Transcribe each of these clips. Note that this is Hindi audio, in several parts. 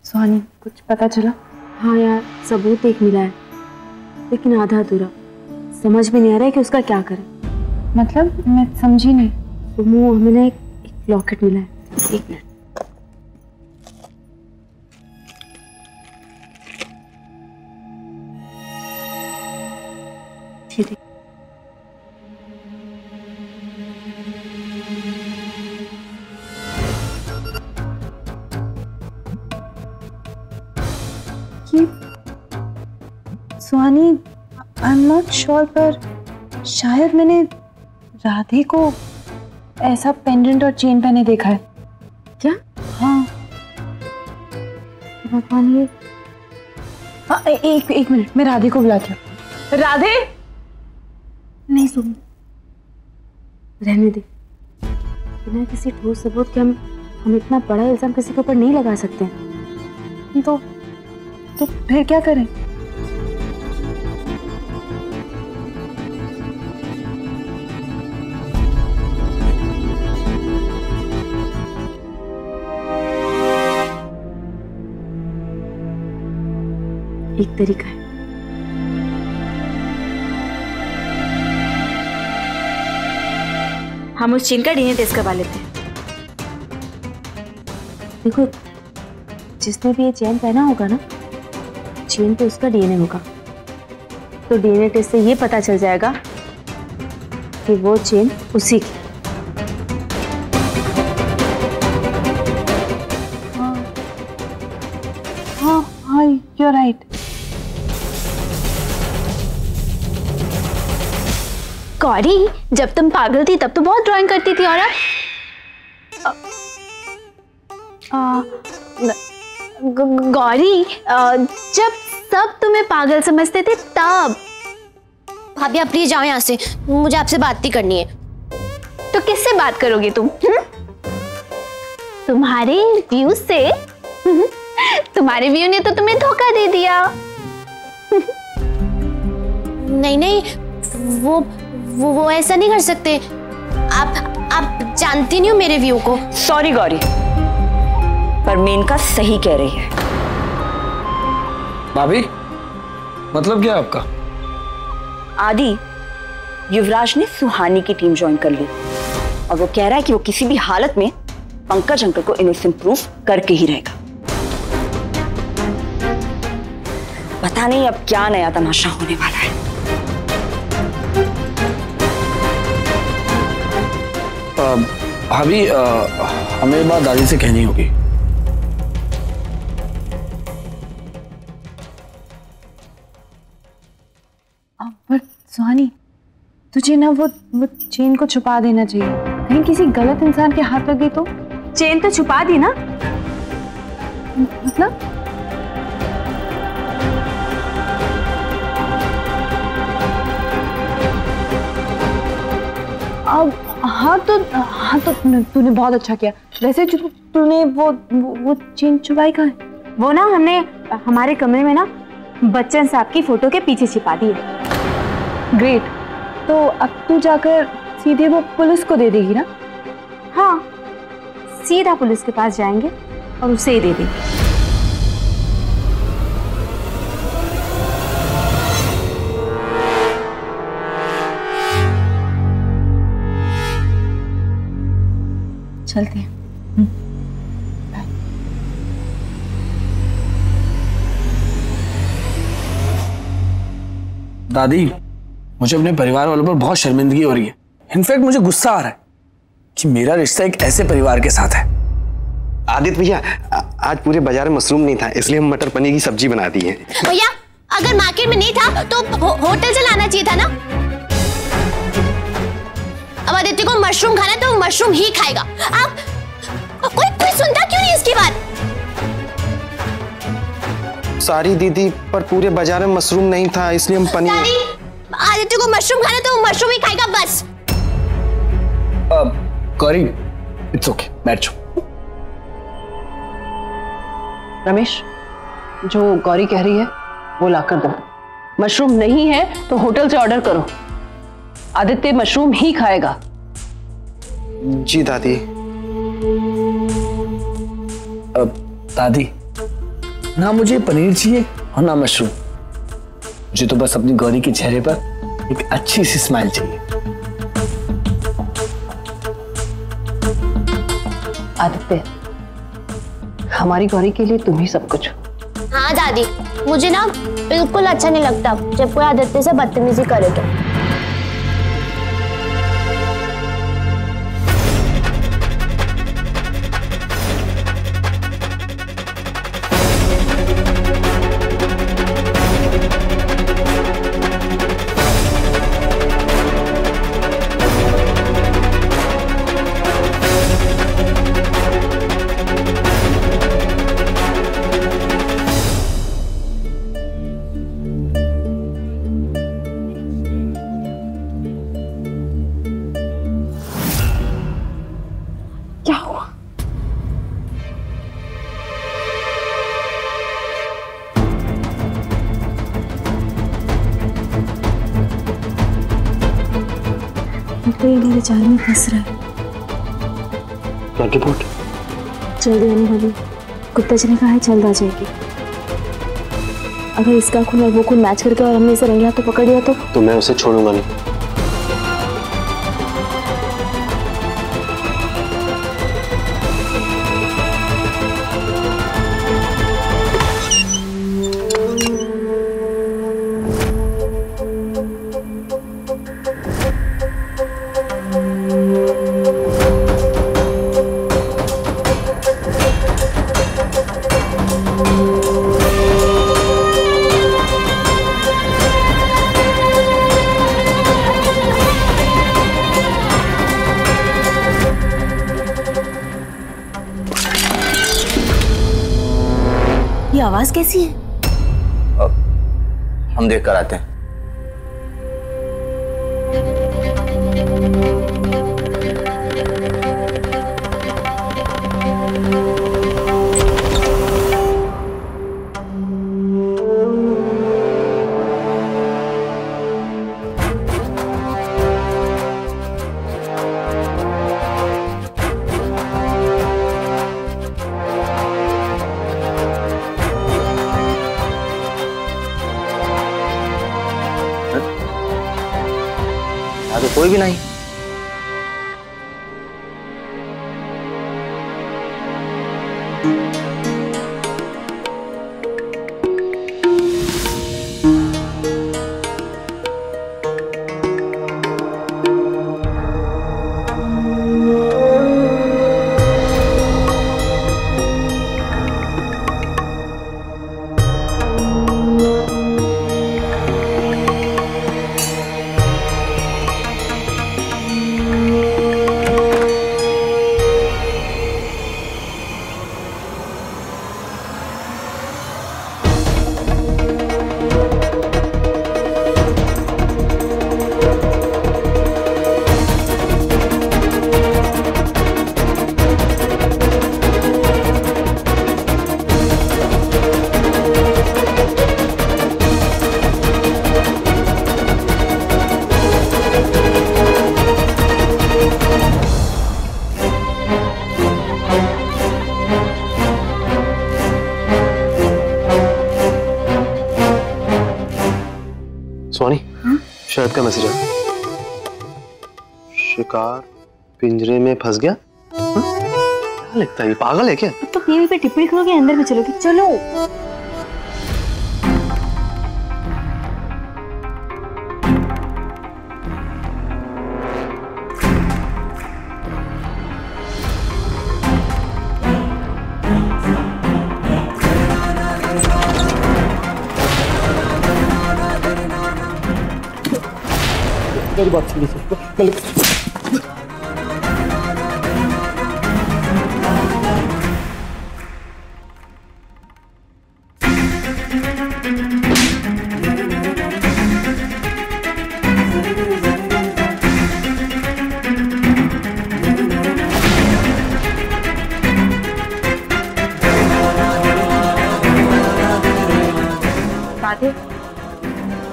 सुहानी, कुछ पता चला? हाँ यार, सबूत एक मिला है, लेकिन आधा अधूरा। समझ में नहीं आ रहा है कि उसका क्या करें। मतलब मैं समझी नहीं। तो हमें ना एक लॉकेट मिला है। एक minute. Suhani, I am not sure, पर शायद मैंने राधे को ऐसा पेंडेंट और चेन पहने देखा है। क्या? हाँ भगवान, ये हाँ, एक मिनट, मैं राधे को बुलाती हूँ। राधे! नहीं सुन, रहने दे। बिना किसी ठोस सबूत के हम इतना बड़ा इल्जाम किसी के ऊपर नहीं लगा सकते। तो फिर क्या करें? एक तरीका है। हम उस चेन का डीएनए टेस्ट करवा लेते हैं। देखो, जिसने भी ये चेन पहना होगा ना, चेन पे उसका डीएनए होगा। तो डीएनए टेस्ट से ये पता चल जाएगा कि वो चेन उसी की। हाँ, you're right. गौरी, जब तुम पागल थी तब तो बहुत ड्राइंग करती थी। और गौरी, जब सब तुम्हें पागल समझते थे तब। भाभी आप प्लीज जाओ यहाँ से, मुझे आपसे बात ही करनी है। तो किससे बात करोगी तुम? तुम्हारे व्यू से? तुम्हारे व्यू ने तो तुम्हें धोखा दे दिया। नहीं, वो ऐसा नहीं कर सकते। आप जानती नहीं हो मेरे व्यू को। सॉरी गौरी, पर मेनका सही कह रही है। भाभी, मतलब क्या है आपका? आदि, युवराज ने सुहानी की टीम ज्वाइन कर ली और वो कह रहा है कि वो किसी भी हालत में पंकज अंकल को इनोसेंट प्रूफ करके ही रहेगा। पता नहीं अब क्या नया तमाशा होने वाला है। भाभी, हमें बात दादी से कहनी होगी। पर सुहानी, तुझे ना वो चेन को छुपा देना चाहिए। कहीं किसी गलत इंसान के हाथ लग गई तो? चेन तो छुपा दी ना। मतलब? हाँ तो तूने बहुत अच्छा किया। वैसे तूने वो चेन छुपाई कहाँ है? वो ना हमने हमारे कमरे में ना बच्चन साहब की फोटो के पीछे छिपा दी है। ग्रेट। तो अब तू जाकर सीधे वो पुलिस को दे देगी ना? हाँ, सीधा पुलिस के पास जाएंगे और उसे ही दे देंगे। चलते हैं। दादी, मुझे अपने परिवार वालों पर बहुत शर्मिंदगी हो रही है। इनफैक्ट मुझे गुस्सा आ रहा है कि मेरा रिश्ता एक ऐसे परिवार के साथ है। आदित्य भैया, आज पूरे बाजार में मशरूम नहीं था, इसलिए हम मटर पनीर की सब्जी बना दी है। भैया, अगर मार्केट में नहीं था तो होटल से लाना चाहिए था ना। अब आदित्य को मशरूम खाना है तो वो मशरूम ही खाएगा। आप कोई सुनता क्यों नहीं इसकी बात? सारी दीदी, पर पूरे बाजार में मशरूम नहीं था, इसलिए हम पनीर। आदित्य को मशरूम खाना तो वो मशरूम ही खाएगा बस। गौरी, इट्स ओके, बैठ जाओ। रमेश, जो गौरी कह रही है वो लाकर दो। मशरूम नहीं है तो होटल से ऑर्डर करो। आदित्य मशरूम ही खाएगा। जी दादी। दादी, ना मुझे पनीर चाहिए और ना मशरूम। मुझे तो बस अपनी गौरी के चेहरे पर एक अच्छी सी स्माइल चाहिए। आदित्य, हमारी गौरी के लिए तुम ही सब कुछ। हाँ दादी, मुझे ना बिल्कुल अच्छा नहीं लगता जब कोई आदित्य से बदतमीजी करे तो। तो ये मेरे जाल में फंस रहा है। क्या रिपोर्ट? जल्दी आने वाली। गुप्ता जी ने कहा है जल्द आ जाएगी। अगर इसका खून और वो खून मैच करके और हमने इसे रंगे हाथों पकड़ लिया तो मैं उसे छोड़ूंगा नहीं। ये आवाज कैसी है? हम देख कर आते हैं। तो कोई भी नहीं। सोनी, शरद का मैसेज है। शिकार पिंजरे में फंस गया। क्या लिखता है? ये पागल है क्या? तो टीवी पे टिप्पणी करोगे, अंदर भी चलोगे? चलो। मेरी बात सुनिए सर। राधे,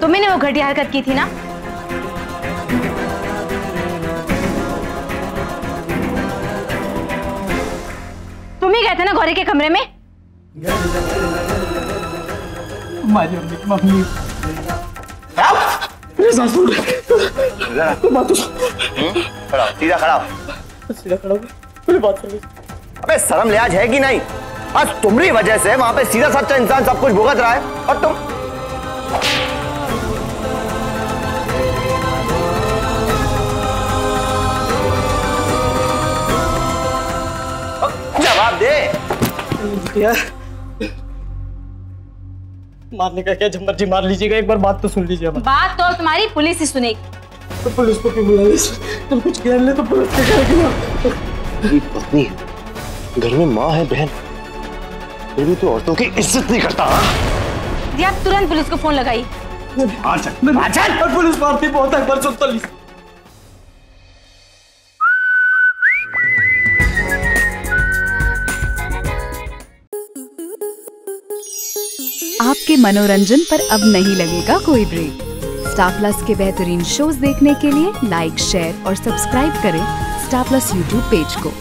तुम्ही ने वो घटिया हरकत की थी ना? तुम ही गए थे ना गौरी के कमरे में? हमारी मम्मी की मम्मी मेरे सांस फूल रहा। तो बात तो खड़ा सीधा खड़ा मेरी बात सुन। अबे शर्म लिहाज है कि नहीं? आज तुम्हारी वजह से वहां पे सीधा सच्चा इंसान सब कुछ भुगत रहा है और तुम जवाब दे। यार मारने का क्या, जब मर्जी मार लीजिएगा, एक बार बात तो सुन लीजिए। बात तो तुम्हारी पुलिस ही सुनेगी। तो पुलिस को क्यों बुलाया? तुम कुछ कह ले तो पुलिस क्या करेगी ना? मेरी पत्नी घर में माँ है, बहन, फिर भी तू औरतों की इज्जत नहीं करता। जी आप तुरंत पुलिस को फोन लगाइए। पुलिस मारती बहुत है, 140। आपके मनोरंजन पर अब नहीं लगेगा कोई ब्रेक। स्टार प्लस के बेहतरीन शोज देखने के लिए लाइक, शेयर और सब्सक्राइब करें स्टार प्लस यूट्यूब पेज को।